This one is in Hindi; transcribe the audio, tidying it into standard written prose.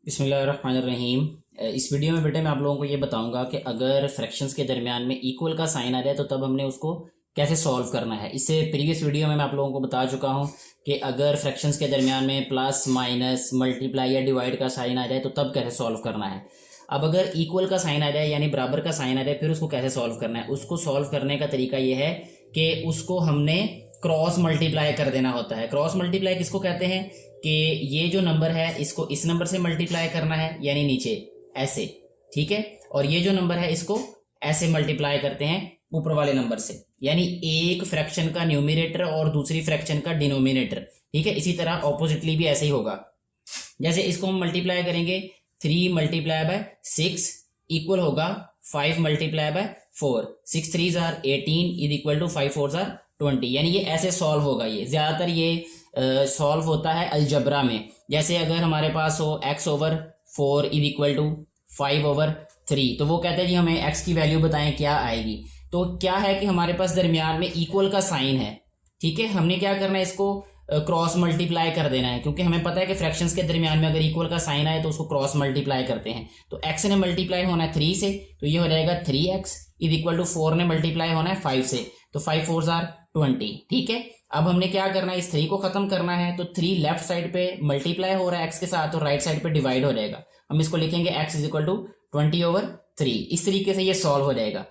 बिस्मिल्लाहिर्रहमानिर्रहीम। इस वीडियो में बेटे मैं आप लोगों को ये बताऊंगा कि अगर फ्रैक्शंस के दरमियान में इक्वल का साइन आ जाए तो तब हमने उसको कैसे सॉल्व करना है। इससे प्रीवियस वीडियो में मैं आप लोगों को बता चुका हूँ कि अगर फ्रैक्शंस के दरमियान में प्लस माइनस मल्टीप्लाई या डिवाइड का साइन आ जाए तो तब कैसे सॉल्व करना है। अब अगर इक्वल का साइन आ जाए यानी बराबर का साइन आ जाए फिर उसको कैसे सॉल्व करना है। उसको सॉल्व करने का तरीका ये है कि उसको हमने क्रॉस मल्टीप्लाई कर देना होता है। क्रॉस मल्टीप्लाई किसको कहते हैं कि ये जो नंबर है इसको इस नंबर से मल्टीप्लाई करना है यानी नीचे ऐसे, ठीक है, और ये जो नंबर है इसको ऐसे मल्टीप्लाई करते हैं ऊपर वाले नंबर से, यानी एक फ्रैक्शन का न्यूमिनेटर और दूसरी फ्रैक्शन का डिनोमिनेटर, ठीक है। इसी तरह ऑपोजिटली भी ऐसे ही होगा। जैसे इसको हम मल्टीप्लाई करेंगे 3 मल्टीप्लाई बाय 6 इक्वल होगा 5 मल्टीप्लाई बाय 4, 6 3 जार 18 इज इक्वल टू 5 4 जार 20, यानी ये ऐसे सॉल्व होगा। ये ज्यादातर ये सॉल्व होता है अलजबरा में। जैसे अगर हमारे पास हो x over 4 is equal to 5 over 3, तो वो कहते हैं जी हमें x की वैल्यू बताएं क्या आएगी। तो क्या है कि हमारे पास दरमियान में इक्वल का साइन है, ठीक है। हमने क्या करना है, इसको क्रॉस मल्टीप्लाई कर देना है, क्योंकि हमें पता है कि फ्रैक्शंस के दरमियान में अगर इक्वल का साइन आए तो उसको क्रॉस मल्टीप्लाई करते हैं। तो x ने मल्टीप्लाई होना है 3 से, तो ये हो जाएगा 3x इज इक्वल टू 4 ने मल्टीप्लाई होना है 5 से, तो 5 4 जार 20, ठीक है। अब हमने क्या करना है, इस 3 को खत्म करना है, तो 3 लेफ्ट साइड पे मल्टीप्लाई हो रहा है x के साथ और राइट साइड पे डिवाइड हो जाएगा। हम इसको लिखेंगे x is equal to 20 over 3। इस तरीके से ये सॉल्व हो जाएगा।